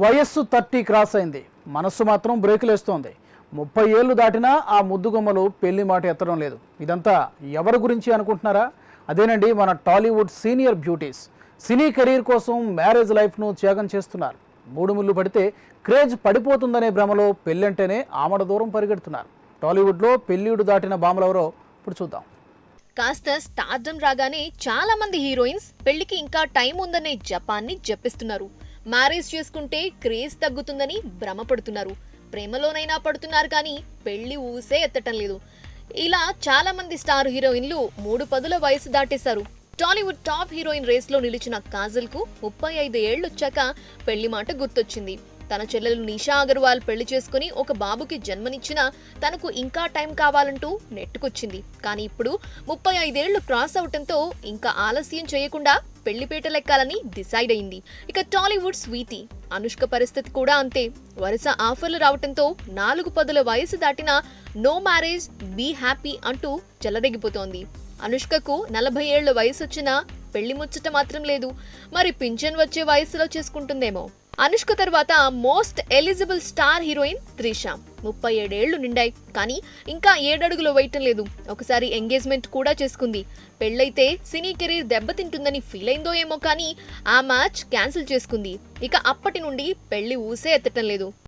వయస్సు 30 క్రాస్ అయింది. మనస్సు మాత్రం బ్రేకులేస్తోంది. 30 ఏళ్లు దాటినా ఆ ముద్దుగుమ్మలు పెళ్లి మాట ఎత్తడం లేదు. ఇదంతా ఎవరి గురించి అనుకుంటున్నారా? అదేనండి, మన టాలీవుడ్ సీనియర్ బ్యూటీస్. సినీ కెరీర్ కోసం మ్యారేజ్ లైఫ్ను త్యాగం చేస్తున్నారు. మూడు ముళ్ళు పడితే క్రేజ్ పడిపోతుందనే భ్రమలో పెళ్ళంటేనే ఆమడ దూరం పరిగెడుతున్నారు. టాలీవుడ్లో పెళ్ళిడు దాటిన బామలెవరో ఇప్పుడు చూద్దాం. కాస్త స్టార్డమ్ రాగానే చాలా మంది హీరోయిన్స్ పెళ్లికి ఇంకా టైం ఉందనే జపాన్ని జపిస్తున్నారు. మ్యారేజ్ చేసుకుంటే క్రేజ్ తగ్గుతుందని భ్రమపడుతున్నారు. ప్రేమలోనైనా పడుతున్నారు కానీ పెళ్లి ఊసే ఎత్తటం లేదు. ఇలా చాలా మంది స్టార్ హీరోయిన్లు 3 పదుల వయసు దాటేశారు. టాలీవుడ్ టాప్ హీరోయిన్ రేస్ లో నిలిచిన కాజల్ కు 35 ఏళ్లొచ్చాక పెళ్లి మాట గుర్తొచ్చింది. తన చెల్లెలు నిషా అగర్వాల్ పెళ్లి చేసుకుని ఒక బాబుకి జన్మనిచ్చినా తనకు ఇంకా టైం కావాలంటూ నెట్టుకొచ్చింది. కానీ ఇప్పుడు 35 ఏళ్లు క్రాస్ అవటంతో ఇంకా ఆలస్యం చేయకుండా పెళ్లిపీటలెక్కాలని డిసైడ్ అయింది. ఇక టాలీవుడ్ స్వీటీ అనుష్క పరిస్థితి కూడా అంతే. వరుస ఆఫర్లు రావటంతో 4 పదుల వయసు దాటినా నో మ్యారేజ్ బీ హ్యాపీ అంటూ చెలరేగిపోతోంది. అనుష్కకు 40 ఏళ్ల వయసు వచ్చినా పెళ్లి ముచ్చట మాత్రం లేదు. మరి పింఛన్ వచ్చే వయసులో చేసుకుంటుందేమో. అనుష్క తర్వాత most eligible star heroine Trisha. 37 ఏళ్లు నిండాయి కానీ ఇంకా 7 అడుగులు వేయటం లేదు. ఒకసారి ఎంగేజ్మెంట్ కూడా చేసుకుంది. పెళ్లైతే సినీ కెరీర్ దెబ్బతింటుందని ఫీల్ అయిందో ఏమో కానీ ఆ మ్యాచ్ క్యాన్సిల్ చేసుకుంది. ఇక అప్పటి నుండి పెళ్లి ఊసే ఎత్తటం లేదు.